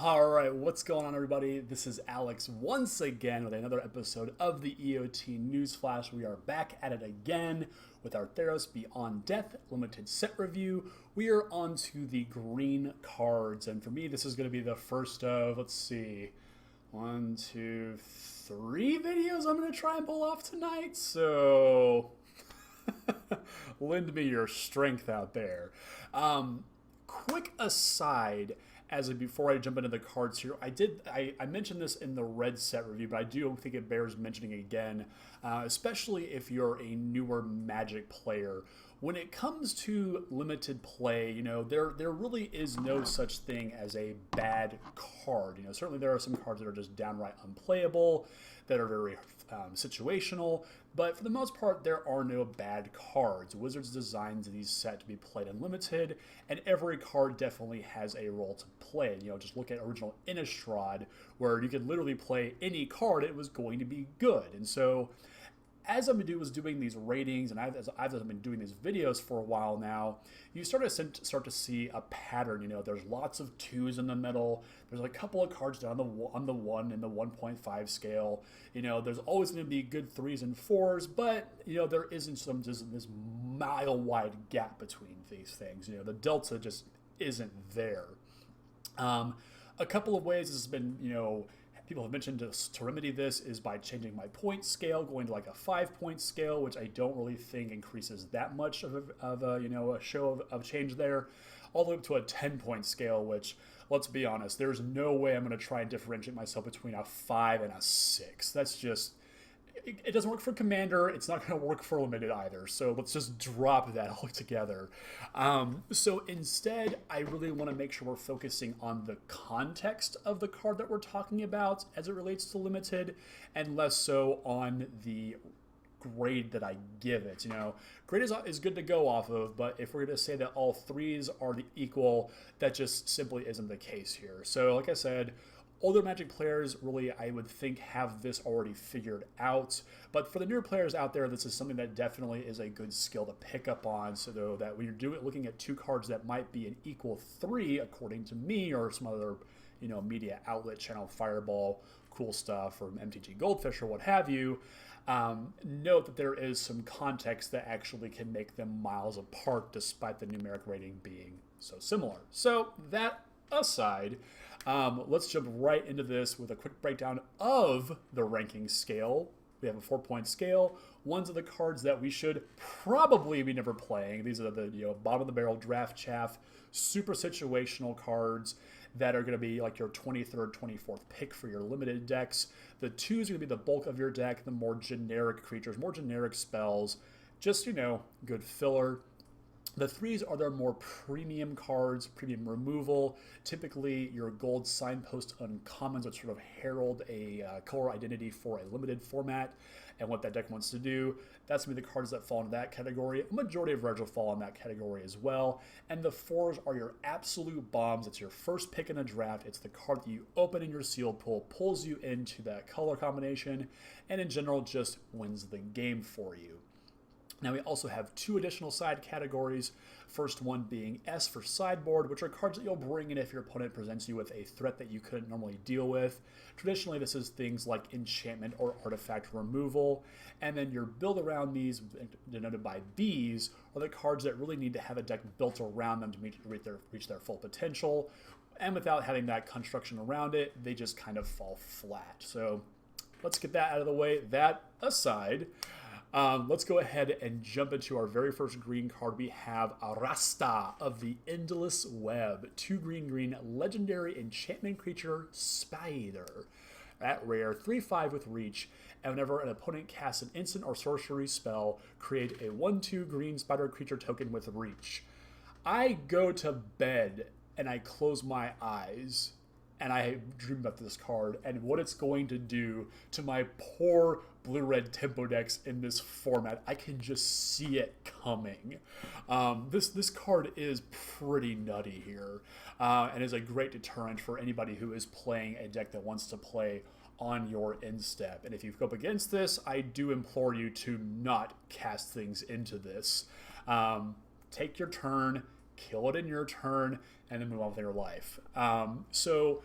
All right, what's going on, everybody? This is Alex once again with another episode of the EOT Newsflash. We are back at it again with our Theros Beyond Death limited set review. We are on to the green cards, and for me, this is going to be the first of, let's see, 1, 2, 3 videos I'm going to try and pull off tonight. So, lend me your strength out there. Quick aside. Before I jump into the cards here, I mentioned this in the red set review, but I do think it bears mentioning again, especially if you're a newer Magic player. When it comes to limited play, there really is no such thing as a bad card. Certainly there are some cards that are just downright unplayable, that are very situational, but for the most part, there are no bad cards. Wizards designed these set to be played unlimited, and every card definitely has a role to play. Just look at original Innistrad, where you could literally play any card, it was going to be good. And so, as I was doing these ratings, and as I've been doing these videos for a while now, you start to see a pattern. There's lots of 2s in the middle. There's a couple of cards down on the 1 and the 1.5 scale. There's always going to be good 3s and 4s, but there isn't this mile wide gap between these things. The delta just isn't there. A couple of ways this has been, people have mentioned to remedy this is by changing my point scale, going to like a 5-point scale, which I don't really think increases that much of a show of change there, all the way up to a 10-point scale, which, let's be honest, there's no way I'm going to try and differentiate myself between a 5 and a 6. That's just, it doesn't work for Commander. It's not going to work for Limited either. So let's just drop that altogether. So instead, I really want to make sure we're focusing on the context of the card that we're talking about as it relates to Limited, and less so on the grade that I give it. Grade is good to go off of, but if we're going to say that all 3s are the equal, that just simply isn't the case here. So like I said, older Magic players really, I would think, have this already figured out. But for the newer players out there, this is something that definitely is a good skill to pick up on, so that when you're looking at 2 cards that might be an equal 3, according to me, or some other media outlet, Channel Fireball, cool stuff, or MTG Goldfish, or what have you, note that there is some context that actually can make them miles apart, despite the numeric rating being so similar. So that aside, let's jump right into this with a quick breakdown of the ranking scale. We have a 4-point scale. Ones of the cards that we should probably be never playing. These are the bottom of the barrel draft chaff, super situational cards that are going to be like your 23rd, 24th pick for your limited decks. The 2s are going to be the bulk of your deck, the more generic creatures, more generic spells, just, good filler. The 3s are their more premium cards, premium removal. Typically, your gold signpost uncommons, which sort of herald a color identity for a limited format and what that deck wants to do. That's going to be the cards that fall into that category. A majority of reds will fall in that category as well. And the 4s are your absolute bombs. It's your first pick in a draft. It's the card that you open in your sealed pool, pulls you into that color combination, and in general just wins the game for you. Now we also have 2 additional side categories. First one being S for sideboard, which are cards that you'll bring in if your opponent presents you with a threat that you couldn't normally deal with. Traditionally, this is things like enchantment or artifact removal. And then your build around these, denoted by Bs, are the cards that really need to have a deck built around them to reach their full potential. And without having that construction around it, they just kind of fall flat. So let's get that out of the way. That aside, let's go ahead and jump into our very first green card. We have a Rasta of the Endless Web. 2 green, legendary enchantment creature, Spider. At rare, 3/5 with reach, and whenever an opponent casts an instant or sorcery spell, create a 1/2 green spider creature token with reach. I go to bed and I close my eyes and I dream about this card and what it's going to do to my poor blue-red tempo decks in this format. I can just see it coming. This card is pretty nutty here, and is a great deterrent for anybody who is playing a deck that wants to play on your instep. And if you go up against this, I do implore you to not cast things into this. Take your turn, kill it in your turn, and then move on with your life. So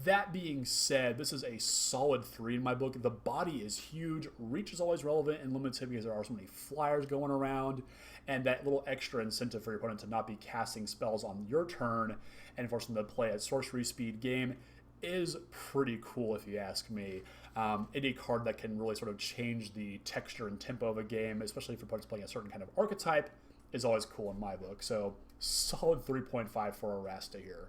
That being said, this is a solid 3 in my book. The body is huge. Reach is always relevant and limited because there are so many flyers going around. And that little extra incentive for your opponent to not be casting spells on your turn and force them to play a sorcery speed game is pretty cool if you ask me. Any card that can really sort of change the texture and tempo of a game, especially if opponents playing a certain kind of archetype, is always cool in my book. So solid 3.5 for a Rasta here.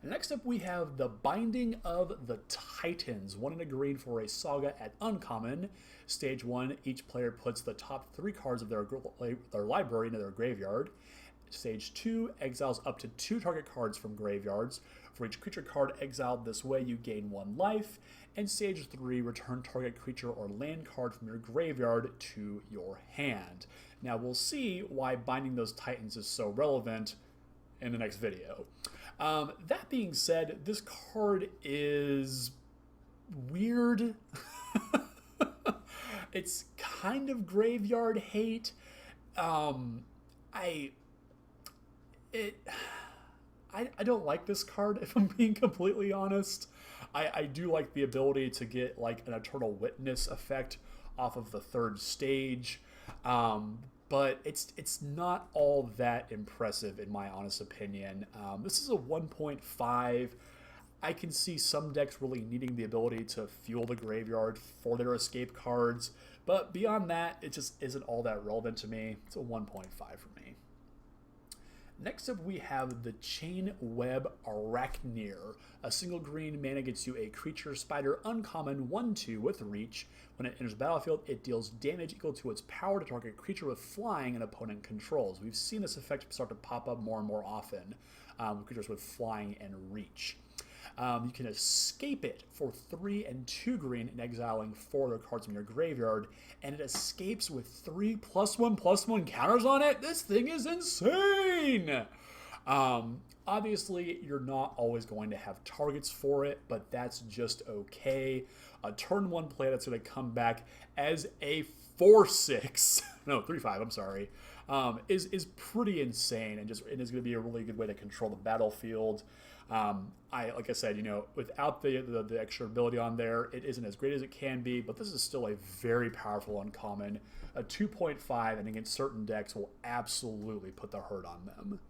Next up, we have the Binding of the Titans. 1 and a green for a saga at uncommon. Stage 1, each player puts the top 3 cards of their library into their graveyard. Stage 2, exiles up to 2 target cards from graveyards. For each creature card exiled this way, you gain 1 life. And Stage 3, return target creature or land card from your graveyard to your hand. Now, we'll see why Binding those Titans is so relevant in the next video. That being said, this card is weird. It's kind of graveyard hate. I don't like this card, if I'm being completely honest. I do like the ability to get like an Eternal Witness effect off of the 3rd stage. But it's not all that impressive in my honest opinion. This is a 1.5. I can see some decks really needing the ability to fuel the graveyard for their escape cards, but beyond that, it just isn't all that relevant to me. It's a 1.5 for me. Next up, we have the Chain Web Arachneer. A single green mana gets you a creature spider uncommon 1/2 with reach. When it enters the battlefield, it deals damage equal to its power to target a creature with flying an opponent controls. We've seen this effect start to pop up more and more often with creatures with flying and reach. You can escape it for 3 and 2 green and exiling 4 other cards from your graveyard, and it escapes with 3 +1/+1 counters on it. This thing is insane! Obviously, you're not always going to have targets for it, but that's just okay. A turn 1 play that's going to come back as a 4/6, no, 3/5, I'm sorry, is pretty insane and is going to be a really good way to control the battlefield. Like I said, without the extra ability on there, it isn't as great as it can be, but this is still a very powerful uncommon. A 2.5, and against certain decks will absolutely put the hurt on them.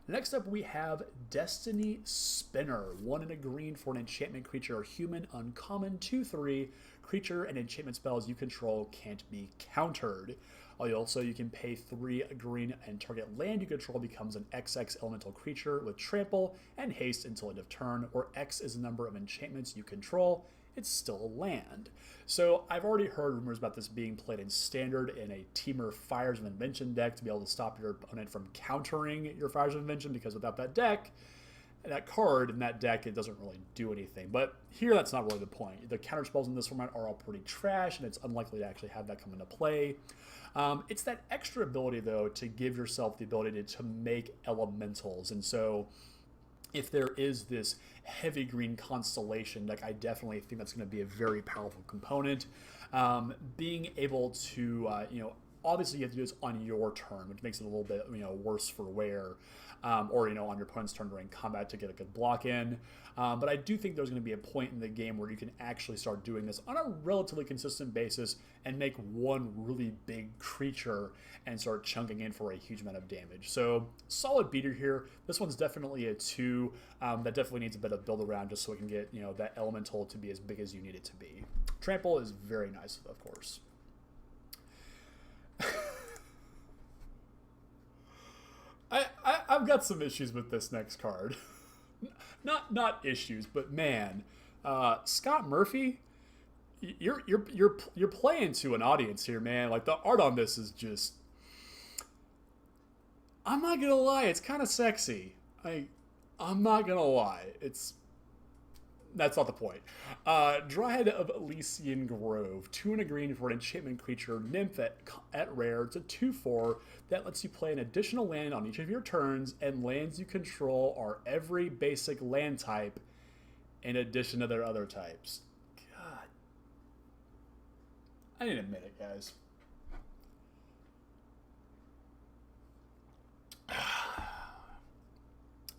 Next up, we have Destiny Spinner. 1 and a green for an enchantment creature or human uncommon 2/3. Creature and enchantment spells you control can't be countered. Also, you can pay 3 green and target land you control becomes an XX elemental creature with trample and haste until end of turn, or X is the number of enchantments you control. It's still a land. So I've already heard rumors about this being played in standard in a Teamer Fires of Invention deck to be able to stop your opponent from countering your Fires of Invention, because without that deck, that card in that deck, it doesn't really do anything. But here, that's not really the point. The counter spells in this format are all pretty trash, and it's unlikely to actually have that come into play. It's that extra ability, though, to give yourself the ability to make elementals. And so if there is this heavy green constellation, like, I definitely think that's going to be a very powerful component. Being able to, obviously you have to do this on your turn, which makes it a little bit, worse for wear. Or, on your opponent's turn during combat to get a good block in. But I do think there's going to be a point in the game where you can actually start doing this on a relatively consistent basis and make one really big creature and start chunking in for a huge amount of damage. So, solid beater here. This one's definitely a 2. That definitely needs a bit of build around just so we can get, that elemental to be as big as you need it to be. Trample is very nice, of course. I've got some issues with this next card. not issues, but man, Scott Murphy, you're playing to an audience here, man. Like, the art on this is just, I'm not gonna lie, it's kind of sexy. I'm not gonna lie, that's not the point. Dryad of Elysian Grove. 2 and a green for an enchantment creature, Nymph at rare. It's a 2/4 that lets you play an additional land on each of your turns, and lands you control are every basic land type in addition to their other types. God. I need a minute, guys.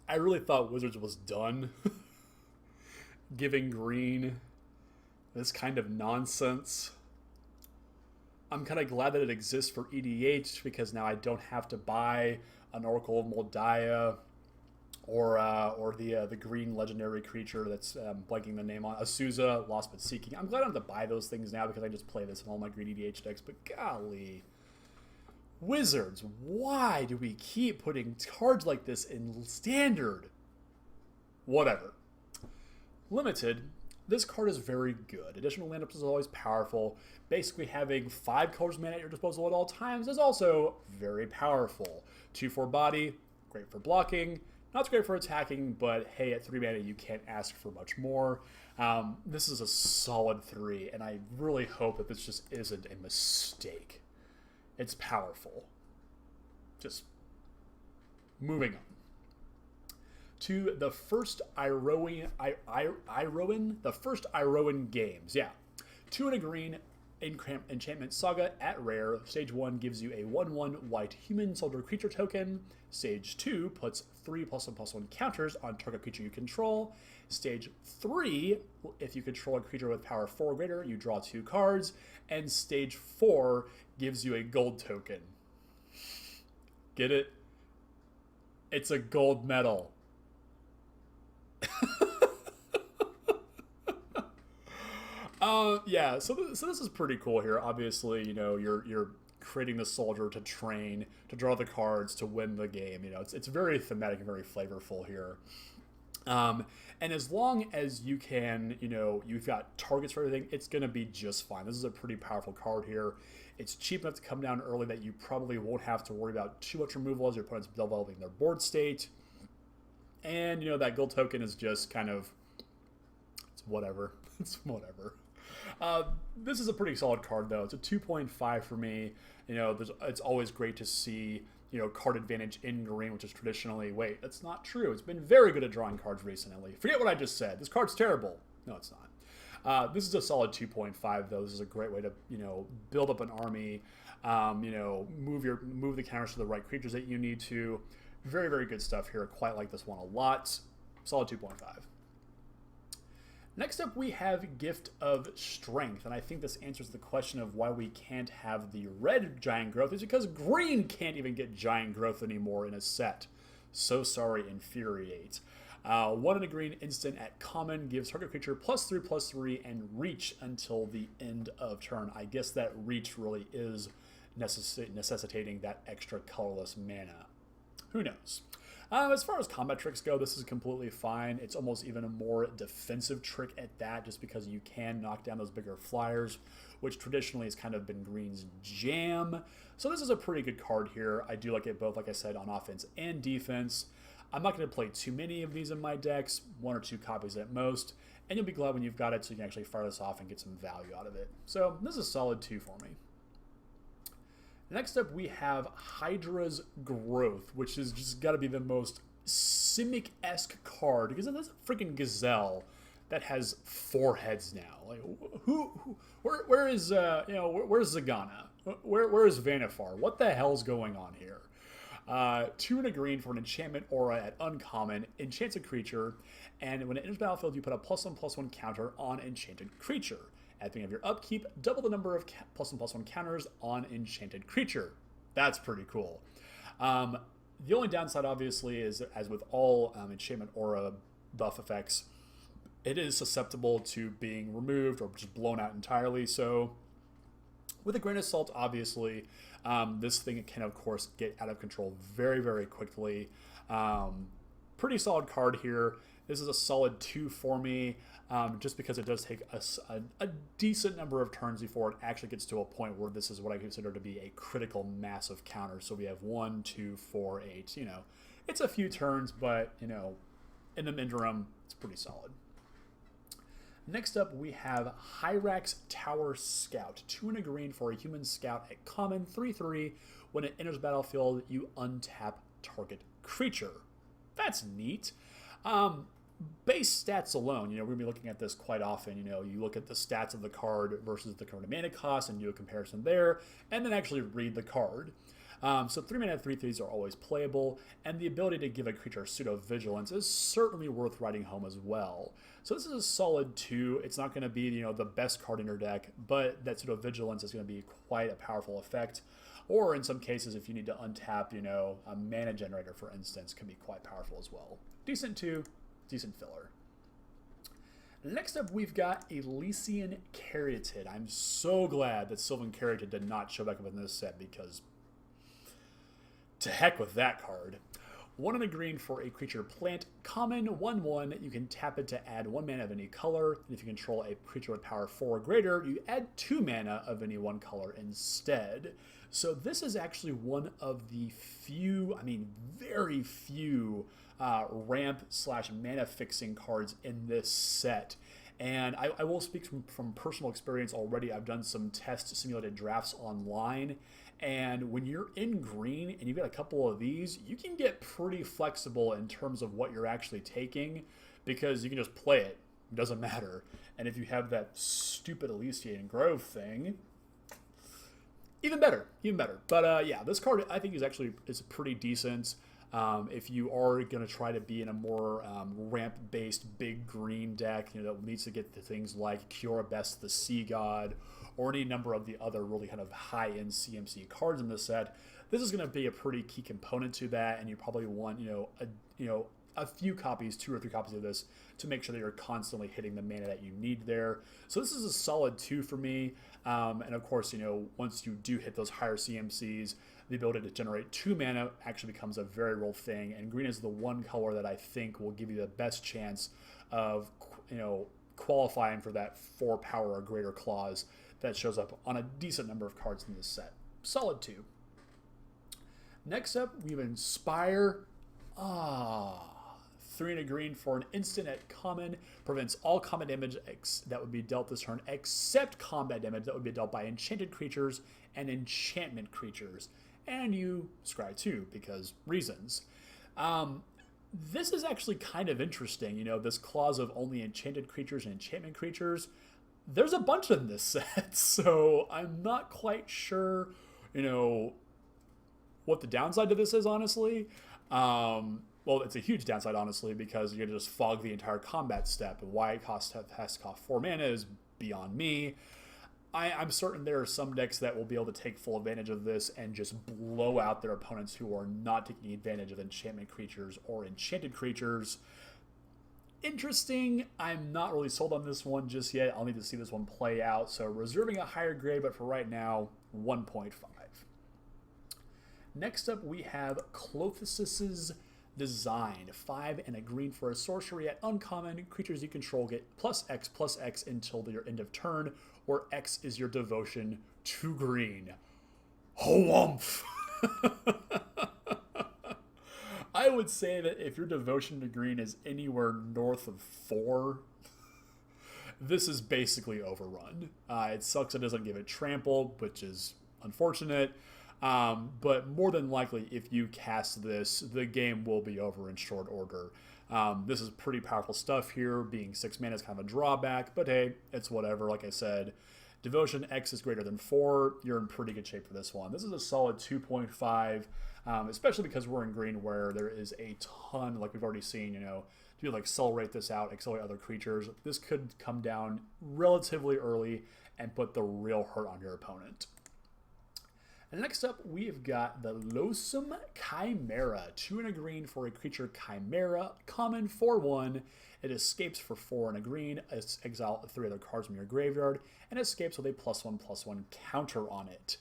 I really thought Wizards was done giving green this kind of nonsense. I'm kind of glad that it exists for EDH because now I don't have to buy an Oracle of Moldiah or the green legendary creature that's blanking the name on, Azusa, Lost But Seeking. I'm glad I don't have to buy those things now because I just play this in all my green EDH decks, but golly. Wizards, why do we keep putting cards like this in Standard? Whatever. Limited, this card is very good. Additional land ups is always powerful. Basically having 5 colors mana at your disposal at all times is also very powerful. 2/4 body, great for blocking. Not so great for attacking, but hey, at 3 mana you can't ask for much more. This is a solid 3, and I really hope that this just isn't a mistake. It's powerful. Just moving on. To the first Iroan games. Yeah. 2 and a green enchantment saga at rare. Stage 1 gives you a 1/1 white human soldier creature token. Stage 2 puts 3+1/+1 counters on target creature you control. Stage 3, if you control a creature with power 4 or greater, you draw 2 cards. And stage 4 gives you a gold token. Get it? It's a gold medal. Yeah, so this is pretty cool here. Obviously, you know, you're creating the soldier to train, to draw the cards, to win the game. You know, it's very thematic and very flavorful here. And as long as you can, you know, you've got targets for everything, it's going to be just fine. This is a pretty powerful card here. It's cheap enough to come down early that you probably won't have to worry about too much removal as your opponent's developing their board state. And, you know, that gold token is just kind of, it's whatever. It's whatever. This is a pretty solid card, though. It's a 2.5 for me. You know, it's always great to see, you know, card advantage in green, which is traditionally, wait, that's not true. It's been very good at drawing cards recently. Forget what I just said. This card's terrible. No, it's not. This is a solid 2.5, though. This is a great way to, you know, build up an army, you know, move the counters to the right creatures that you need to. Very, very good stuff here. Quite like this one a lot. Solid 2.5. Next up, we have Gift of Strength, and I think this answers the question of why we can't have the red Giant Growth. It's because green can't even get Giant Growth anymore in a set. So sorry, infuriate. 1 and a green instant at common gives target creature +3/+3 and reach until the end of turn. I guess that reach really is necessitating that extra colorless mana. Who knows? As far as combat tricks go, this is completely fine. It's almost even a more defensive trick at that, just because you can knock down those bigger flyers, which traditionally has kind of been green's jam. So this is a pretty good card here. I do like it both, like I said, on offense and defense. I'm not going to play too many of these in my decks, 1 or 2 copies at most, and you'll be glad when you've got it so you can actually fire this off and get some value out of it. So this is a solid 2 for me. Next up, we have Hydras Growth, which has just got to be the most Simic-esque card, because it's a freaking gazelle that has 4 heads now. Like, where is where's Zagana? Where is Vannifar? What the hell's going on here? 2 and a green for an enchantment aura at uncommon, enchants a creature, and when it enters the battlefield, you put a +1/+1 counter on enchanted creature. At the end of your upkeep, double the number of +1/+1 counters on enchanted creature. That's pretty cool. The only downside, obviously, is as with all enchantment aura buff effects, it is susceptible to being removed or just blown out entirely. So, with a grain of salt, obviously, this thing can, of course, get out of control very, very quickly. Pretty solid card here. This is a solid 2 for me, just because it does take a decent number of turns before it actually gets to a point where this is what I consider to be a critical mass of counters. So we have 1, 2, 4, 8. You know, it's a few turns, but, you know, in the interim, it's pretty solid. Next up, we have Hyrax Tower Scout. 2 and a green for a human scout at common, 3/3. When it enters battlefield, you untap target creature. That's neat. Base stats alone, you know, we're going to be looking at this quite often. You know, you look at the stats of the card versus the current mana cost and do a comparison there, and then actually read the card. So 3 mana 3/3s are always playable, and the ability to give a creature pseudo-vigilance is certainly worth writing home as well. So this is a solid 2. It's not going to be, the best card in your deck, but that pseudo-vigilance is going to be quite a powerful effect. Or in some cases, if you need to untap, a mana generator, for instance, can be quite powerful as well. Decent 2, decent filler. Next up, we've got Elysian Caryatid. I'm so glad that Sylvan Caryatid did not show back up in this set, because to heck with that card. 1 and a green for a creature plant. Common, 1/1. You can tap it to add 1 mana of any color. And if you control a creature with power 4 or greater, you add 2 mana of any one color instead. So this is actually one of the few, very few ramp/mana fixing cards in this set. And I will speak from personal experience already. I've done some test simulated drafts online. And when you're in green and you've got a couple of these, you can get pretty flexible in terms of what you're actually taking, because you can just play it. It doesn't matter. And if you have that stupid Elysian Grove thing, even better. But yeah, this card I think is pretty decent. If you are going to try to be in a more ramp-based big green deck, that needs to get to things like Kiora Best the Sea God, or any number of the other really kind of high-end CMC cards in this set, this is going to be a pretty key component to that, and you probably want a few copies, 2 or 3 copies of this, to make sure that you're constantly hitting the mana that you need there. So this is a solid 2 for me. And of course, once you do hit those higher CMCs, the ability to generate 2 mana actually becomes a very real thing. And green is the one color that I think will give you the best chance of, qualifying for that 4 power or greater clause that shows up on a decent number of cards in this set. Solid 2. Next up, we have Inspire. 3 and a green for an instant at common. Prevents all combat damage that would be dealt this turn, except combat damage that would be dealt by enchanted creatures and enchantment creatures. And you scry 2, because reasons. This is actually kind of interesting, this clause of only enchanted creatures and enchantment creatures. There's a bunch in this set, so I'm not quite sure, what the downside to this is, honestly. Well, it's a huge downside, honestly, because you're going to just fog the entire combat step, and why it has to cost 4 mana is beyond me. I'm certain there are some decks that will be able to take full advantage of this and just blow out their opponents who are not taking advantage of enchantment creatures or enchanted creatures. Interesting. I'm not really sold on this one just yet. I'll need to see this one play out. So reserving a higher grade, but for right now, 1.5. Next up, we have Colossus's Design. 5 and a green for a sorcery at uncommon. Creatures you control get +X/+X until your end of turn, where X is your devotion to green. Hwumph! I would say that if your devotion to green is anywhere north of 4, this is basically overrun. It sucks it doesn't give it trample, which is unfortunate. But more than likely, if you cast this, the game will be over in short order. This is pretty powerful stuff here. Being 6 mana is kind of a drawback, but hey, it's whatever. Like I said, Devotion X is greater than 4. You're in pretty good shape for this one. This is a solid 2.5, especially because we're in green where there is a ton, like we've already seen, to accelerate this out, accelerate other creatures. This could come down relatively early and put the real hurt on your opponent. And next up, we've got the Loathsome Chimera. 2 and a green for a creature Chimera. Common 4/1. It escapes for 4 and a green. Exile 3 other cards from your graveyard. And escapes with a +1/+1 counter on it.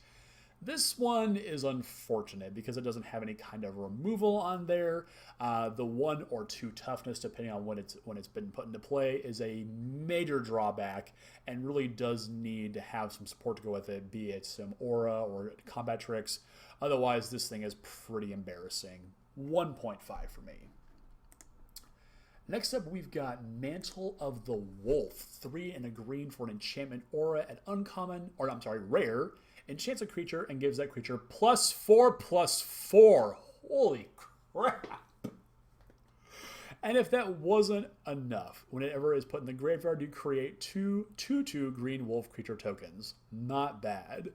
This one is unfortunate because it doesn't have any kind of removal on there. The 1 or 2 toughness, depending on when it's been put into play, is a major drawback and really does need to have some support to go with it, be it some aura or combat tricks. Otherwise, this thing is pretty embarrassing. 1.5 for me. Next up, we've got Mantle of the Wolf. 3 and a green for an enchantment aura at rare. Enchants a creature and gives that creature +4/+4. Holy crap. And if that wasn't enough, whenever it is put in the graveyard, you create 2/2 green wolf creature tokens. Not bad.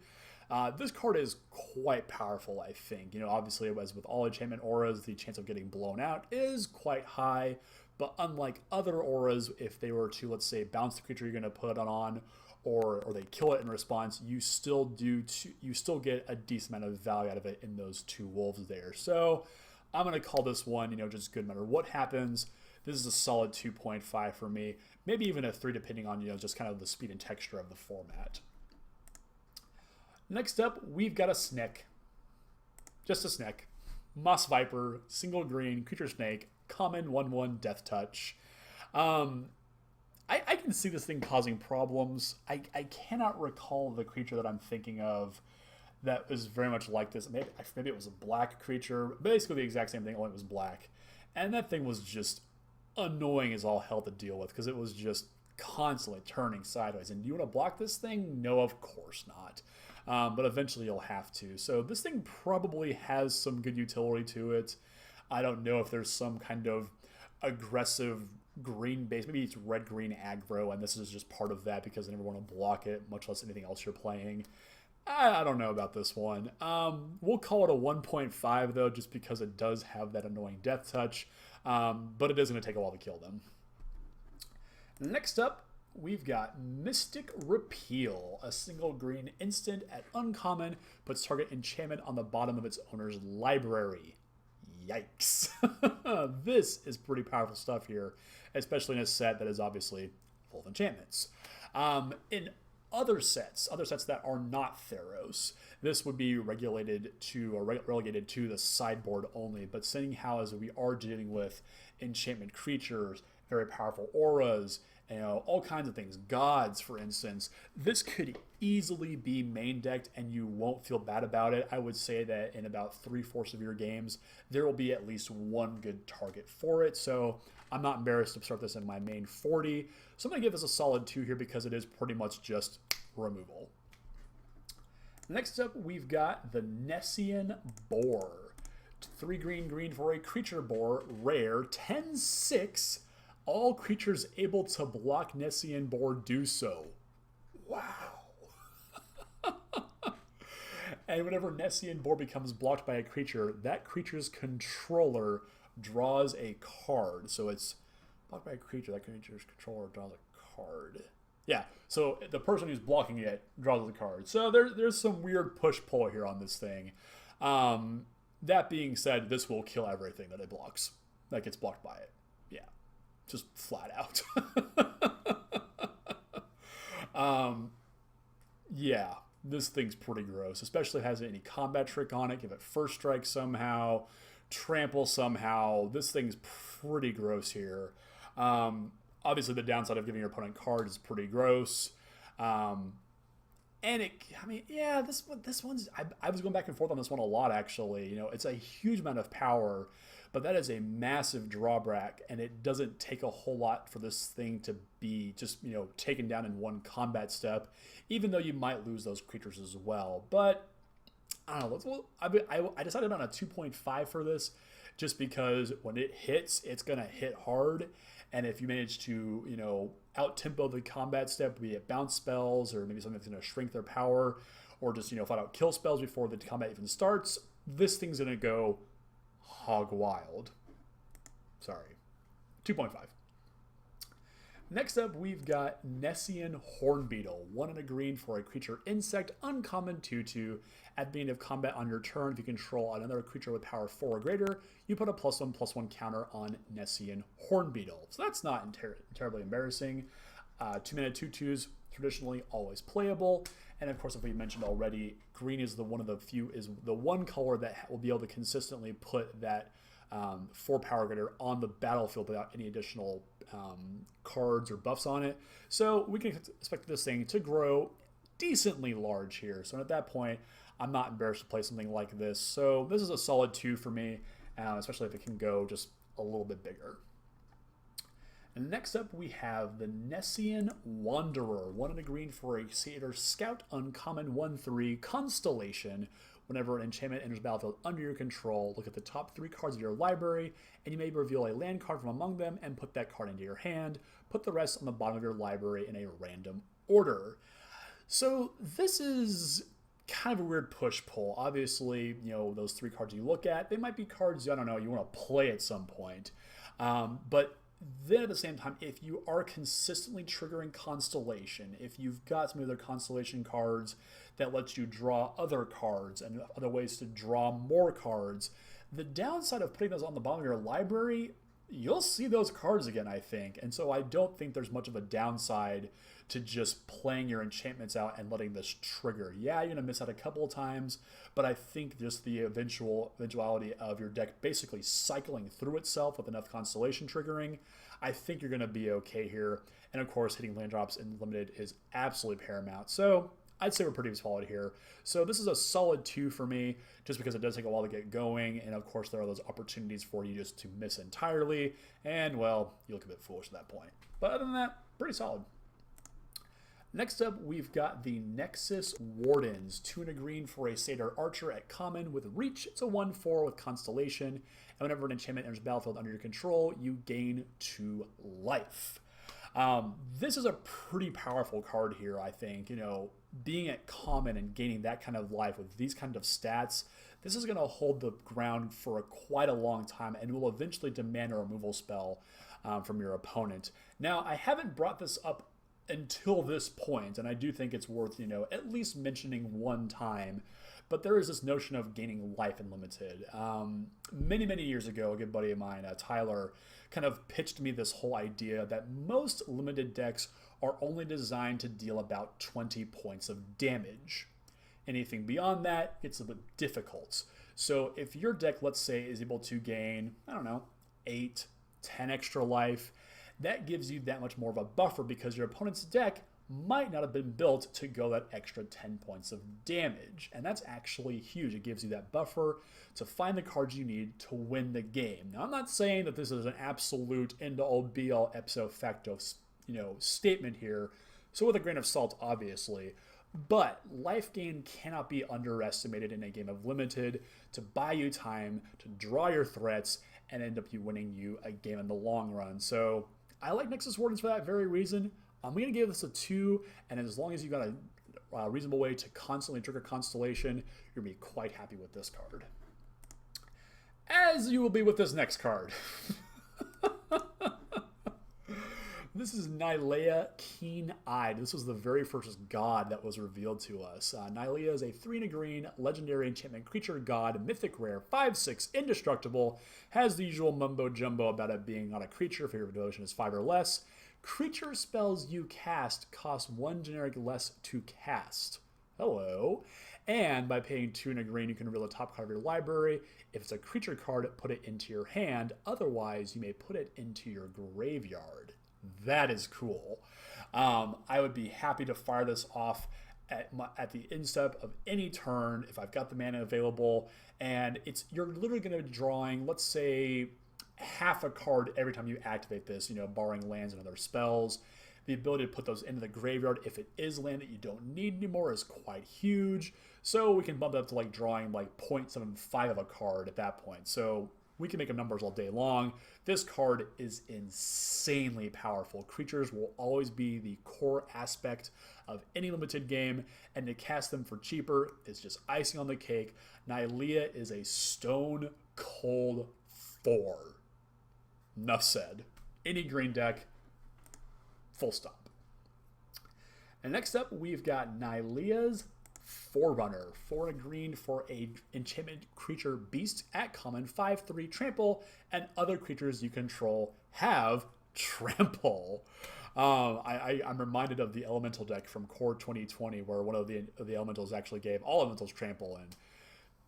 This card is quite powerful, I think. Obviously, as with all enchantment auras, the chance of getting blown out is quite high. But unlike other auras, if they were to, let's say, bounce the creature you're going to put it on, or they kill it in response, you still get a decent amount of value out of it in those 2 wolves there. So I'm going to call this one, just good no matter what happens. This is a solid 2.5 for me. Maybe even a 3 depending on, just kind of the speed and texture of the format. Next up, we've got a Snick. Just a Snick. Moss Viper, single green, creature snake, common 1/1 death touch. I can see this thing causing problems. I cannot recall the creature that I'm thinking of that was very much like this. Maybe it was a black creature. Basically the exact same thing, only it was black. And that thing was just annoying as all hell to deal with because it was just constantly turning sideways. And do you want to block this thing? No, of course not. But eventually you'll have to. So this thing probably has some good utility to it. I don't know if there's some kind of aggressive green base. Maybe it's red-green aggro, and this is just part of that because I never want to block it, much less anything else you're playing. I don't know about this one. We'll call it a 1.5, though, just because it does have that annoying death touch. But it is going to take a while to kill them. Next up, we've got Mystic Repeal, a single green instant at uncommon, puts target enchantment on the bottom of its owner's library. Yikes. This is pretty powerful stuff here, especially in a set that is obviously full of enchantments. In other sets that are not Theros, this would be relegated to the sideboard only, but seeing how as we are dealing with enchantment creatures, very powerful auras, all kinds of things, gods, for instance, this could easily be main decked and you won't feel bad about it. I would say that in about 3/4 of your games, there will be at least one good target for it. So I'm not embarrassed to start this in my main 40. So I'm going to give this a solid 2 here because it is pretty much just removal. Next up, we've got the Nescient Boar. 3 green for a creature boar, rare, 10/6. All creatures able to block Nescient Boar do so. Wow. And whenever Nescient Boar becomes blocked by a creature, that creature's controller draws a card. So it's blocked by a creature, that creature's controller draws a card. Yeah, so the person who's blocking it draws the card. So there's some weird push-pull here on this thing. That being said, this will kill everything that it blocks, that gets blocked by it. Yeah. Just flat out. Yeah, this thing's pretty gross, especially if it has any combat trick on it. Give it first strike somehow, trample somehow. This thing's pretty gross here. Obviously, the downside of giving your opponent cards is pretty gross. This one's. I was going back and forth on this one a lot, actually. It's a huge amount of power, but that is a massive drawback, and it doesn't take a whole lot for this thing to be just, taken down in one combat step, even though you might lose those creatures as well. But I don't know. I decided on a 2.5 for this, just because when it hits, it's going to hit hard. And if you manage to, out-tempo the combat step, be it bounce spells or maybe something that's going to shrink their power, or just, flat out kill spells before the combat even starts, this thing's going to go hog wild. Sorry. 2.5. Next up, we've got Nescient Hornbeetle. 1 and a green for a creature insect, uncommon 2/2. At the beginning of combat on your turn, if you control another creature with power 4 or greater, you put a +1/+1 counter on Nescient Hornbeetle. So that's not terribly embarrassing. 2-mana 2/2s, traditionally always playable. And of course, if we mentioned already, green is the one color that will be able to consistently put that 4 power greater on the battlefield without any additional cards or buffs on it. So we can expect this thing to grow decently large here. So at that point, I'm not embarrassed to play something like this. So this is a solid 2 for me, especially if it can go just a little bit bigger. And next up, we have the Nescient Wanderer. 1 and a green for a Satyr Scout, uncommon 1/3, Constellation. Whenever an enchantment enters the battlefield under your control, look at the top 3 cards of your library, and you may reveal a land card from among them and put that card into your hand. Put the rest on the bottom of your library in a random order. So this is kind of a weird push-pull. Obviously, those 3 cards you look at, they might be cards, I don't know, you want to play at some point. But then at the same time, if you are consistently triggering Constellation, if you've got some other Constellation cards that lets you draw other cards and other ways to draw more cards, the downside of putting those on the bottom of your library, you'll see those cards again, I think. And so I don't think there's much of a downside to just playing your enchantments out and letting this trigger. Yeah, you're going to miss out a couple of times, but I think just the eventuality of your deck basically cycling through itself with enough Constellation triggering, I think you're going to be okay here. And of course, hitting land drops in limited is absolutely paramount. So I'd say we're pretty solid here. So this is a solid 2 for me, just because it does take a while to get going. And of course, there are those opportunities for you just to miss entirely. And well, you look a bit foolish at that point. But other than that, pretty solid. Next up, we've got the Nexus Wardens. 2 and a green for a Satyr Archer at common with reach. It's a 1/4 with Constellation. And whenever an enchantment enters the battlefield under your control, you gain 2 life. This is a pretty powerful card here, I think. Being at common and gaining that kind of life with these kind of stats, this is going to hold the ground for quite a long time and will eventually demand a removal spell from your opponent. Now, I haven't brought this up until this point, and I do think it's worth, at least mentioning one time, but there is this notion of gaining life in limited. Many years ago, a good buddy of mine, Tyler, kind of pitched me this whole idea that most limited decks are only designed to deal about 20 points of damage. Anything beyond that, it's a bit difficult. So if your deck, let's say, is able to gain, 8, 10 extra life, that gives you that much more of a buffer because your opponent's deck might not have been built to go that extra 10 points of damage. And that's actually huge. It gives you that buffer to find the cards you need to win the game. Now, I'm not saying that this is an absolute end-all be-all ipso facto, statement here. So with a grain of salt, obviously. But life gain cannot be underestimated in a game of limited to buy you time, to draw your threats, and end up winning you a game in the long run. So I like Nexus Wardens for that very reason. I'm going to give this a 2, and as long as you've got a reasonable way to constantly trigger Constellation, you're going to be quite happy with this card. As you will be with this next card. This is Leia, Keen-Eyed. This was the very first god that was revealed to us. Leia is a 3 and a green legendary enchantment creature god, mythic rare, 5/6, indestructible. Has the usual mumbo jumbo about it being not a creature if your devotion is 5 or less. Creature spells you cast cost 1 generic less to cast. Hello. And by paying 2 and a green, you can reveal the top card of your library. If it's a creature card, put it into your hand. Otherwise, you may put it into your graveyard. That is cool. I would be happy to fire this off at the instep of any turn if I've got the mana available. And you're literally going to be drawing, let's say, half a card every time you activate this, barring lands and other spells. The ability to put those into the graveyard if it is land that you don't need anymore is quite huge. So we can bump it up to drawing 0.75 of a card at that point. So we can make up numbers all day long. This card is insanely powerful. Creatures will always be the core aspect of any limited game, and to cast them for cheaper is just icing on the cake. Leia is a stone cold 4. Enough said. Any green deck, full stop. And next up, we've got Nylea's Forerunner. 4 and a green for a enchantment creature beast at common, 5/3 trample, and other creatures you control have trample. I'm reminded of the elemental deck from Core 2020 where one of the elementals actually gave all elementals trample, and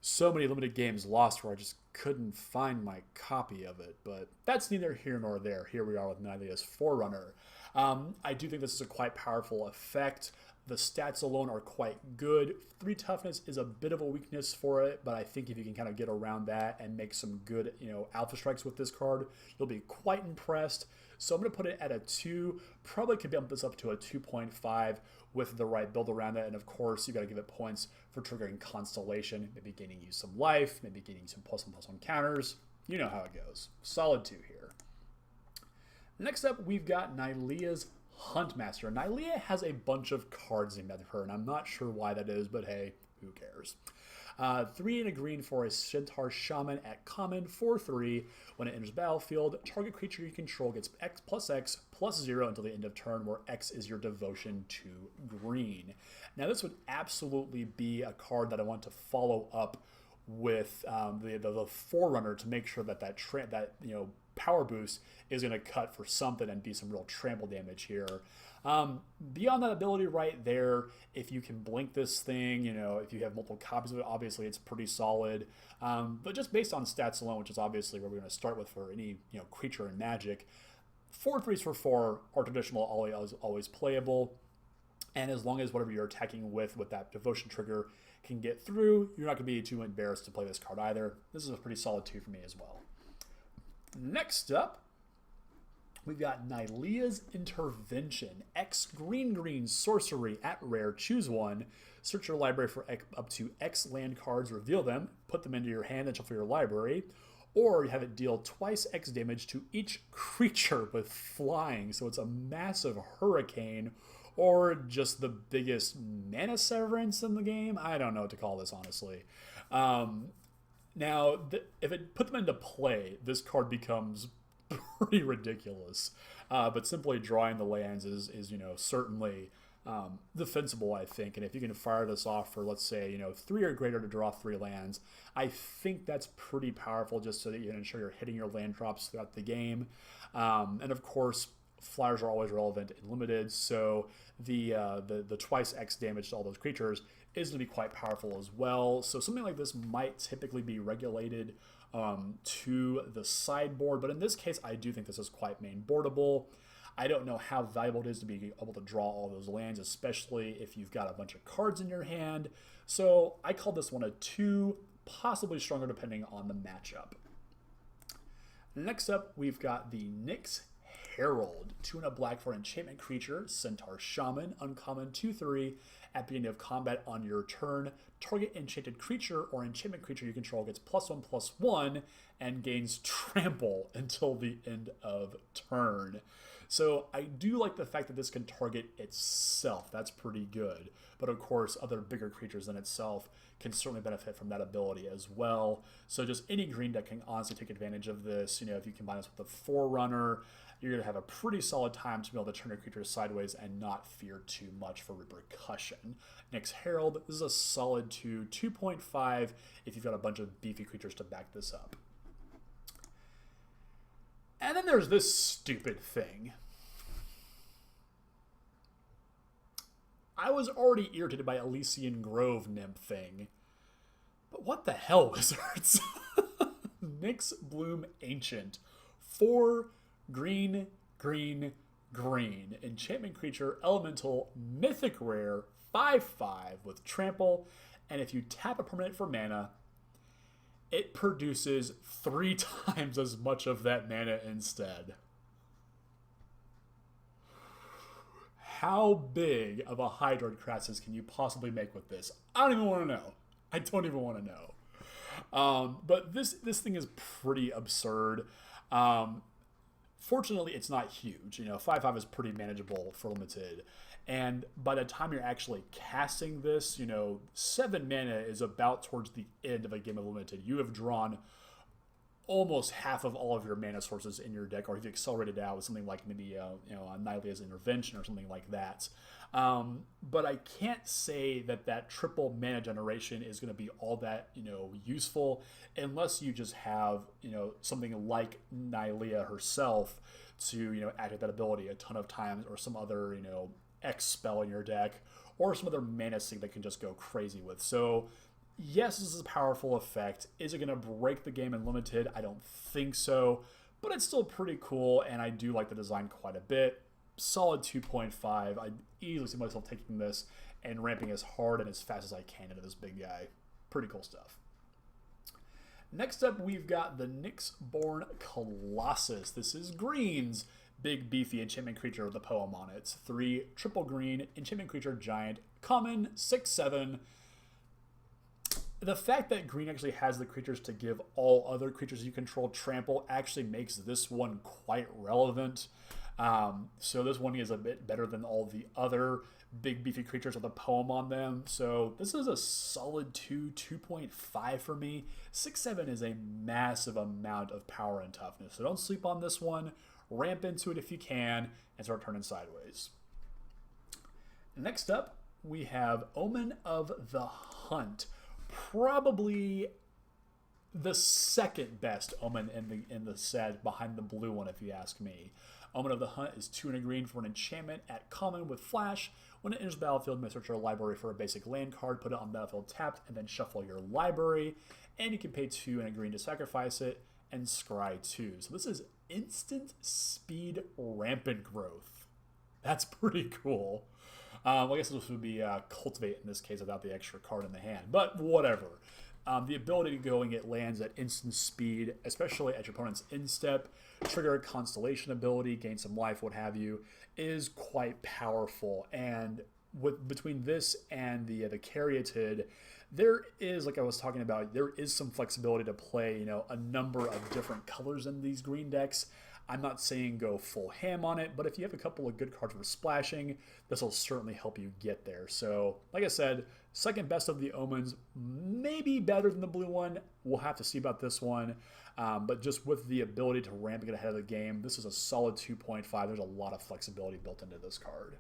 so many limited games lost where I just couldn't find my copy of it. But that's neither here nor there. Here we are with Nylea's Forerunner. I do think this is a quite powerful effect. The stats alone are quite good. 3 toughness is a bit of a weakness for it, but I think if you can kind of get around that and make some good, alpha strikes with this card, you'll be quite impressed. So I'm going to put it at a 2. Probably could bump this up to a 2.5 with the right build around it. And of course, you got to give it points for triggering Constellation, maybe gaining you some life, maybe getting some +1/+1 counters. You know how it goes. Solid 2 here. Next up, we've got Nylea's Huntmaster. Leia has a bunch of cards named after her, and I'm not sure why that is, but hey, who cares? 3 and a green for a Centaur Shaman at common, 4/3. When it enters battlefield, target creature you control gets X plus 0 until the end of turn, where X is your devotion to green. Now, this would absolutely be a card that I want to follow up with the Forerunner to make sure that power boost is going to cut for something and be some real trample damage here. Beyond that ability right there, if you can blink this thing, if you have multiple copies of it, obviously it's pretty solid. But just based on stats alone, which is obviously where we're going to start with for any creature in Magic, 4/3s for 4 are traditional, always playable. And as long as whatever you're attacking with that devotion trigger can get through, you're not going to be too embarrassed to play this card either. This is a pretty solid 2 for me as well. Next up, we've got Nylea's Intervention. X green sorcery at rare. Choose one. Search your library for up to X land cards. Reveal them. Put them into your hand and shuffle your library. Or you have it deal twice X damage to each creature with flying. So it's a massive hurricane. Or just the biggest mana severance in the game. I don't know what to call this, honestly. Now, if it put them into play, this card becomes pretty ridiculous. But simply drawing the lands is certainly defensible, I think. And if you can fire this off for, let's say, 3 or greater to draw 3 lands, I think that's pretty powerful just so that you can ensure you're hitting your land drops throughout the game. And of course, flyers are always relevant in limited, so the twice X damage to all those creatures is going to be quite powerful as well. So something like this might typically be regulated to the sideboard, but in this case, I do think this is quite main boardable. I don't know how valuable it is to be able to draw all those lands, especially if you've got a bunch of cards in your hand. So I call this one a 2, possibly stronger depending on the matchup. Next up, we've got the Nyx Herald. 2 and a black for enchantment creature, Centaur Shaman, uncommon 2/3. At the beginning of combat on your turn, target enchanted creature or enchantment creature you control gets +1/+1 and gains trample until the end of turn. So I do like the fact that this can target itself. That's pretty good. But of course, other bigger creatures than itself can certainly benefit from that ability as well. So just any green deck can honestly take advantage of this. If you combine this with the Forerunner, you're going to have a pretty solid time to be able to turn your creatures sideways and not fear too much for repercussion. Nyx Herald, this is a solid 2, 2.5 if you've got a bunch of beefy creatures to back this up. And then there's this stupid thing. I was already irritated by Elysian Grove Nymph thing. But what the hell, Wizards? Nix Bloom Ancient. 4 green. Enchantment creature, elemental, mythic rare, 5/5 with trample. And if you tap a permanent for mana, it produces 3 times as much of that mana instead. How big of a Hydras Growth can you possibly make with this? I don't even want to know. I don't even want to know. But this thing is pretty absurd. Fortunately, it's not huge. 5/5 is pretty manageable for limited. And by the time you're actually casting this, 7 mana is about towards the end of a game of limited. You have drawn almost half of all of your mana sources in your deck, or if you accelerated out with something like maybe a Nylea's Intervention or something like that. But I can't say that triple mana generation is going to be all that useful unless you just have something like Nylea herself to activate that ability a ton of times, or some other X spell in your deck, or some other mana sink that can just go crazy with. So yes, this is a powerful effect. Is it going to break the game in limited? I don't think so, but it's still pretty cool, and I do like the design quite a bit. Solid 2.5. I easily see myself taking this and ramping as hard and as fast as I can into this big guy. Pretty cool stuff. Next up, we've got the Nyx-born Colossus. This is green's big beefy enchantment creature with a poem on it. 3 triple green enchantment creature giant, common, 6/7. The fact that green actually has the creatures to give all other creatures you control trample actually makes this one quite relevant. So this one is a bit better than all the other big beefy creatures with a poem on them. So this is a solid 2.5 for me. 6/7 is a massive amount of power and toughness. So don't sleep on this one. Ramp into it if you can and start turning sideways. Next up, we have Omen of the Hunt. Probably the second best Omen in the set, behind the blue one if you ask me. Omen of the Hunt is 2 and a green for an enchantment at common with flash. When it enters the battlefield, you may search your library for a basic land card, put it on battlefield tapped, and then shuffle your library. And you can pay 2 and a green to sacrifice it, and scry 2. So this is instant speed rampant growth. That's pretty cool. I guess this would be cultivate in this case without the extra card in the hand, but whatever. The ability to go and get lands at instant speed, especially at your opponent's instep, trigger a constellation ability, gain some life, what have you, is quite powerful. And between this and the Caryatid, there is, like I was talking about, there is some flexibility to play, a number of different colors in these green decks. I'm not saying go full ham on it, but if you have a couple of good cards for splashing, this will certainly help you get there. So, like I said, second best of the Omens, maybe better than the blue one. We'll have to see about this one. But just with the ability to ramp and get ahead of the game, this is a solid 2.5. There's a lot of flexibility built into this card.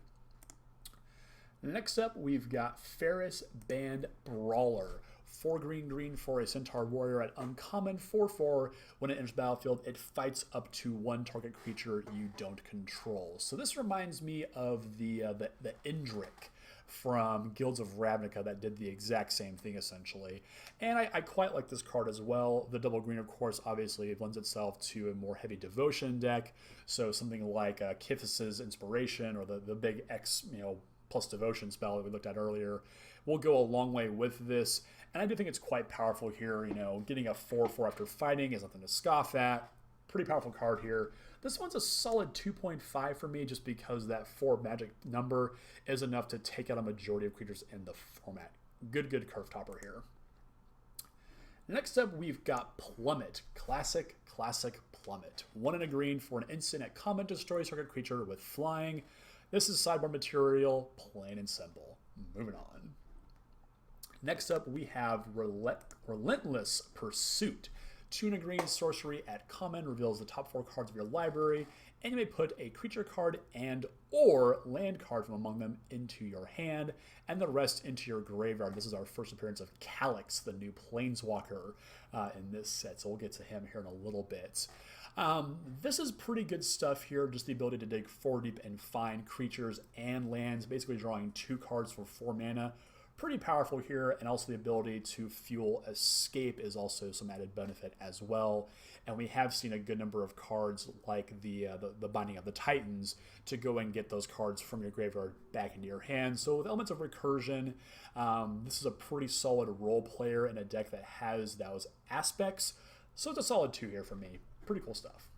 Next up, we've got Ferrous Band Brawler. 4 green for a Centaur Warrior at uncommon 4/4. When it enters the battlefield, it fights up to 1 target creature you don't control. So this reminds me of the Indrik from Guilds of Ravnica that did the exact same thing essentially. And I quite like this card as well. The double green, of course, obviously lends itself to a more heavy devotion deck. So something like Kithis' Inspiration or the big X, plus devotion spell that we looked at earlier will go a long way with this. And I do think it's quite powerful here. Getting a 4/4 after fighting is nothing to scoff at. Pretty powerful card here. This one's a solid 2.5 for me just because that 4 magic number is enough to take out a majority of creatures in the format. Good curve topper here. Next up, we've got Plummet. Classic Plummet. 1 and a green for an instant at common, destroys target creature with flying. This is sideboard material, plain and simple. Moving on. Next up, we have Relentless Pursuit. 2 and a green sorcery at common, reveals the top 4 cards of your library, and you may put a creature card and or land card from among them into your hand, and the rest into your graveyard. This is our first appearance of Calyx, the new Planeswalker in this set, so we'll get to him here in a little bit. This is pretty good stuff here, just the ability to dig 4 deep and find creatures and lands, basically drawing 2 cards for 4 mana. Pretty powerful here, and also the ability to fuel escape is also some added benefit as well. And we have seen a good number of cards like the Binding of the Titans to go and get those cards from your graveyard back into your hand. So with elements of recursion, this is a pretty solid role player in a deck that has those aspects. So it's a solid 2 here for me. Pretty cool stuff.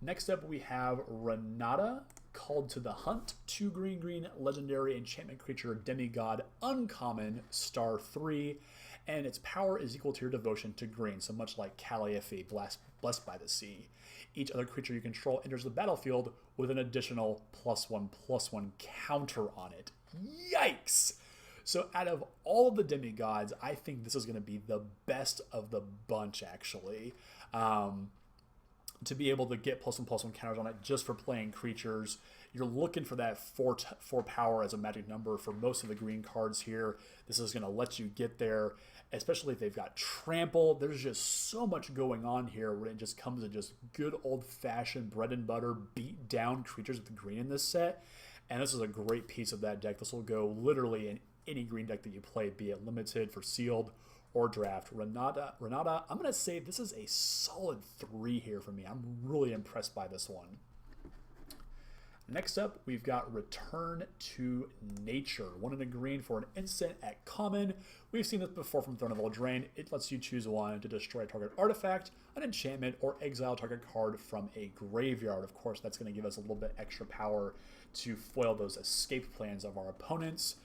Next up, we have Renata, Called to the Hunt. 2 green legendary enchantment creature, demigod, uncommon, star 3, and its power is equal to your devotion to green, so much like Calliope, Blessed by the Sea. Each other creature you control enters the battlefield with an additional +1/+1 counter on it. Yikes! So out of all of the demigods, I think this is going to be the best of the bunch, actually. To be able to get +1/+1 counters on it just for playing creatures. You're looking for that 4 power as a magic number for most of the green cards here. This is going to let you get there, especially if they've got trample. There's just so much going on here when it just comes to just good old-fashioned bread and butter beat down creatures with the green in this set. And this is a great piece of that deck. This will go literally in any green deck that you play, be it limited, for sealed, or draft. Renata, I'm going to say this is a solid 3 here for me. I'm really impressed by this one. Next up, we've got Return to Nature. 1 and a green for an instant at common. We've seen this before from Throne of Eldraine. It lets you choose one to destroy a target artifact, an enchantment, or exile a target card from a graveyard. Of course, that's going to give us a little bit extra power to foil those escape plans of our opponents.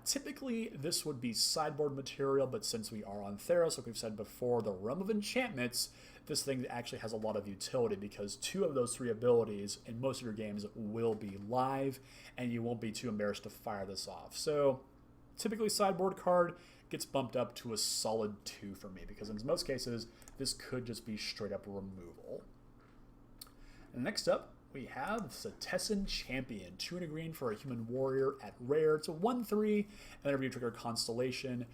Typically, this would be sideboard material, but since we are on Theros, like we've said before, the Realm of Enchantments, this thing actually has a lot of utility because 2 of those 3 abilities in most of your games will be live, and you won't be too embarrassed to fire this off. So typically sideboard card gets bumped up to a solid 2 for me, because in most cases this could just be straight up removal. And next up, we have the Tessen Champion, 2 and a green for a human warrior at rare. It's a 1/3, and whenever you trigger Constellation,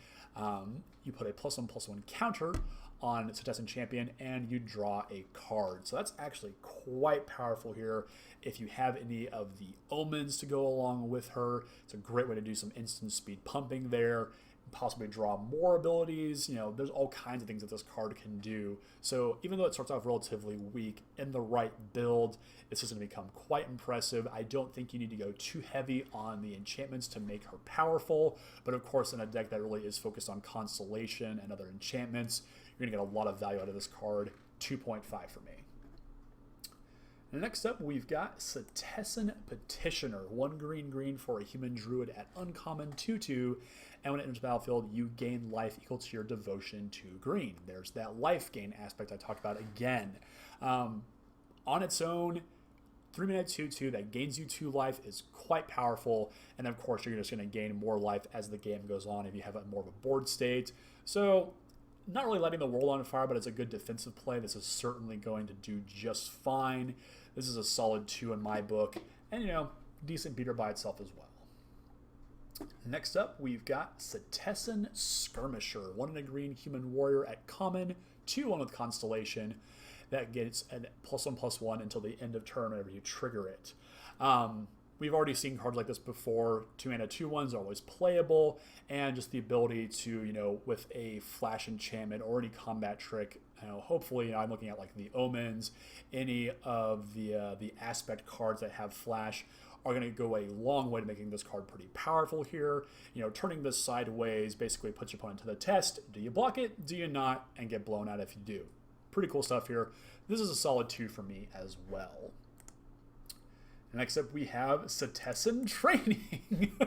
you put a +1/+1 counter on Tessen Champion, and you draw a card. So that's actually quite powerful here. If you have any of the Omens to go along with her, it's a great way to do some instant speed pumping there. Possibly draw more abilities. You know, there's all kinds of things that this card can do. So even though it starts off relatively weak, in the right build, this is going to become quite impressive. I don't think you need to go too heavy on the enchantments to make her powerful, but of course in a deck that really is focused on Constellation and other enchantments, you're going to get a lot of value out of this card. 2.5 for me. And next up, we've got Tessen Petitioner, 1 green for a human druid at uncommon 2/2, and when it enters the battlefield, you gain life equal to your devotion to green. There's that life gain aspect I talked about again. On its own, 3-mana 2/2 that gains you 2 life is quite powerful, and of course you're just going to gain more life as the game goes on if you have more of a board state. So not really lighting the world on fire, but it's a good defensive play. This is certainly going to do just fine. This is a solid 2 in my book, and, you know, decent beater by itself as well. Next up, we've got Tessen Skirmisher, 1 and a green human warrior at common, 2/1 with Constellation. That gets a +1/+1 until the end of turn whenever you trigger it. We've already seen cards like this before. 2-mana 2/1s are always playable, and just the ability to, you know, with a flash enchantment or any combat trick, you know, hopefully, you know, I'm looking at like the Omens, any of the aspect cards that have flash are going to go a long way to making this card pretty powerful here. You know, turning this sideways basically puts your opponent to the test. Do you block it? Do you not? And get blown out if you do. Pretty cool stuff here. This is a solid 2 for me as well. Next up, we have Tessen Training.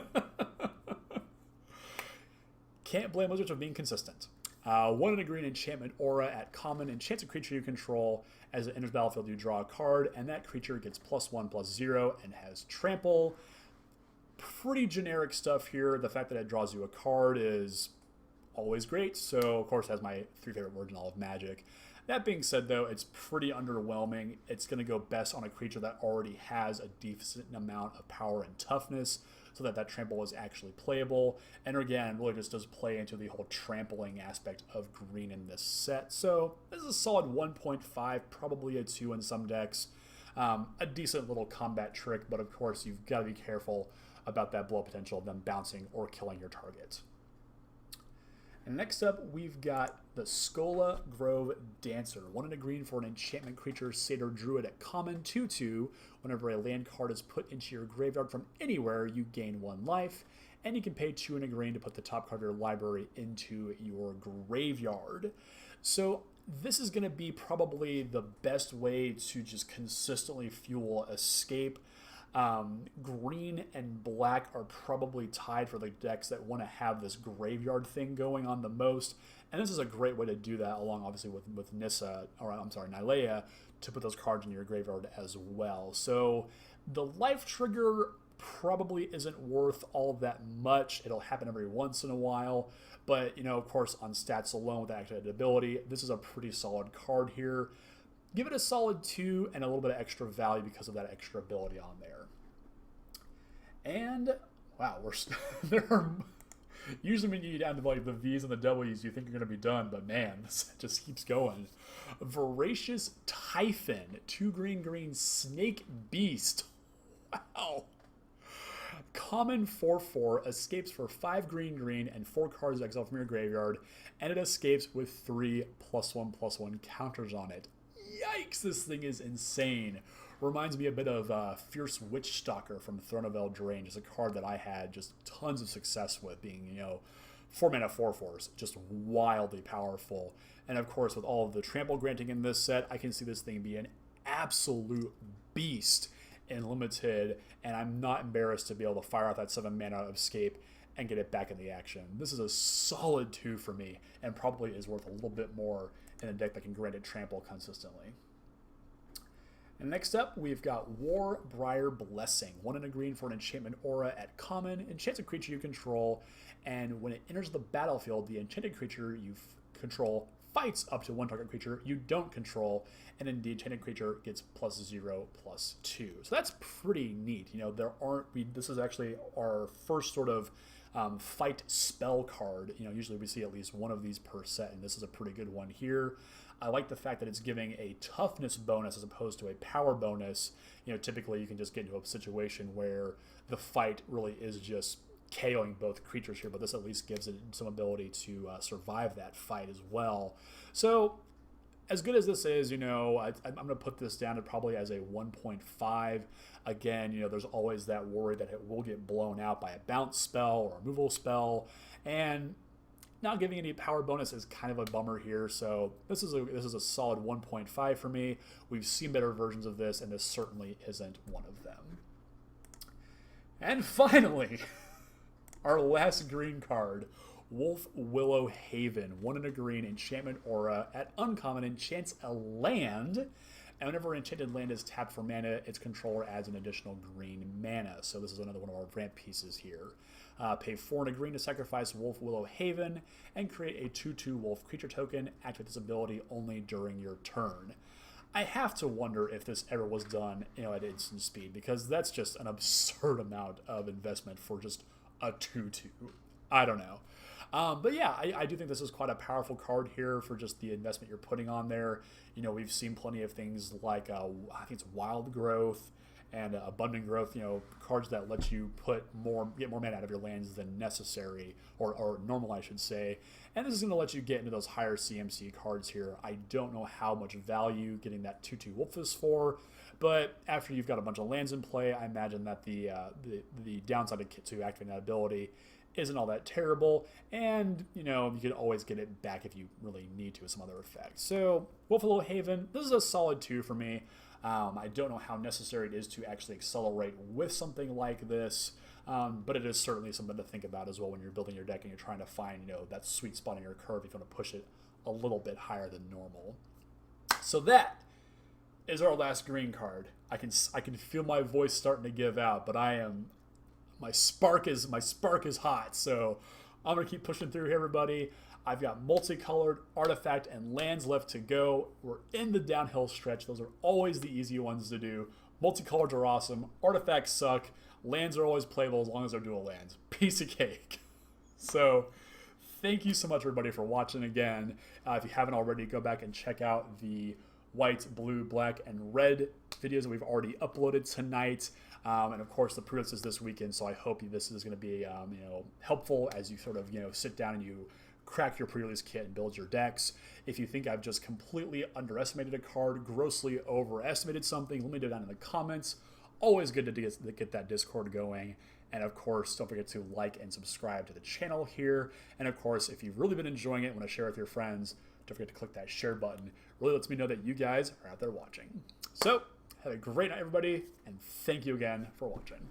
Can't blame Wizards for being consistent. 1 and a green enchantment aura at common. Enchants a creature you control. As it enters the battlefield, you draw a card, and that creature gets +1/+0 and has trample. Pretty generic stuff here. The fact that it draws you a card is always great. So, of course, it has my 3 favorite words in all of Magic. That being said, though, it's pretty underwhelming. It's going to go best on a creature that already has a decent amount of power and toughness, so that trample is actually playable. And again, really just does play into the whole trampling aspect of green in this set. So this is a solid 1.5, probably a 2 in some decks. A decent little combat trick, but of course you've got to be careful about that blow potential of them bouncing or killing your target. And next up, we've got the Scola Grove Dancer. 1 and a green for an enchantment creature, Satyr Druid at common, 2/2. Whenever a land card is put into your graveyard from anywhere, you gain 1 life. And you can pay 2 and a green to put the top card of your library into your graveyard. So this is going to be probably the best way to just consistently fuel escape. Green and black are probably tied for the decks that want to have this graveyard thing going on the most, and this is a great way to do that, along obviously with Nyleia, to put those cards in your graveyard as well. So the life trigger probably isn't worth all that much. It'll happen every once in a while, but, you know, of course, on stats alone with the activated ability, this is a pretty solid card here. Give it a solid 2 and a little bit of extra value because of that extra ability on there. And wow, there are usually when you get down to like the V's and the W's, you think you're going to be done, but man, this just keeps going. Voracious Typhon, 2 green snake beast. Wow. Common 4/4 escapes for 5 green and 4 cards exiled from your graveyard, and it escapes with 3 +1/+1 counters on it. Yikes, this thing is insane. Reminds me a bit of Fierce Witch Stalker from Throne of Eldraine, just a card that I had just tons of success with, being, you know, 4-mana 4/4s, just wildly powerful. And of course, with all of the trample granting in this set, I can see this thing be an absolute beast in Limited, and I'm not embarrassed to be able to fire out that 7-mana escape and get it back in the action. This is a solid 2 for me, and probably is worth a little bit more in a deck that can grant it trample consistently. And next up, we've got War Briar Blessing. 1 and a green for an enchantment aura at common. Enchants a creature you control, and when it enters the battlefield, the enchanted creature you control fights up to 1 target creature you don't control, and then the enchanted creature gets +0/+2. So that's pretty neat. You know, this is actually our first sort of fight spell card. You know, usually we see at least one of these per set, and this is a pretty good one here. I like the fact that it's giving a toughness bonus as opposed to a power bonus. You know, typically you can just get into a situation where the fight really is just KOing both creatures here, but this at least gives it some ability to survive that fight as well. So, as good as this is, you know, I'm going to put this down to probably as a 1.5. Again, you know, there's always that worry that it will get blown out by a bounce spell or a removal spell, and not giving any power bonus is kind of a bummer here. So this is a solid 1.5 for me. We've seen better versions of this, and this certainly isn't one of them. And finally, our last green card, Wolf Willow Haven. 1 and a green, enchantment aura. At uncommon, enchants a land, and whenever an enchanted land is tapped for mana, its controller adds an additional green mana. So this is another one of our ramp pieces here. Pay 4 and a green to sacrifice Wolf Willow Haven, and create a 2/2 wolf creature token. Activate this ability only during your turn. I have to wonder if this ever was done, you know, at instant speed, because that's just an absurd amount of investment for just a 2/2. I don't know. But yeah, I do think this is quite a powerful card here for just the investment you're putting on there. You know, we've seen plenty of things like, I think it's Wild Growth and Abundant Growth, you know, cards that let you get more mana out of your lands than necessary, or normal, I should say. And this is going to let you get into those higher CMC cards here. I don't know how much value getting that 2/2 Wolf is for, but after you've got a bunch of lands in play, I imagine that the downside to activating that ability isn't all that terrible, and you know, you can always get it back if you really need to with some other effect. So Wolf Willow Haven, this is a solid 2 for me. I don't know how necessary it is to actually accelerate with something like this, but it is certainly something to think about as well when you're building your deck and you're trying to find, you know, that sweet spot in your curve if you want to push it a little bit higher than normal. So that is our last green card. I can feel my voice starting to give out, but my spark is hot, so I'm gonna keep pushing through here, everybody. I've got multicolored, artifact, and lands left to go. We're in the downhill stretch. Those are always the easy ones to do. Multicolors are awesome. Artifacts suck. Lands are always playable as long as they're dual lands. Piece of cake. So thank you so much, everybody, for watching again. If you haven't already, go back and check out the white, blue, black, and red videos that we've already uploaded tonight. And of course, the Prudence is this weekend, so I hope this is going to be helpful as you sort of sit down and you crack your pre-release kit and build your decks. If you think I've just completely underestimated a card, grossly overestimated something, let me know down in the comments. Always good to get that Discord going. And of course, don't forget to like and subscribe to the channel here. And of course, if you've really been enjoying it and want to share with your friends, don't forget to click that share button. It really lets me know that you guys are out there watching. So, have a great night, everybody, and thank you again for watching.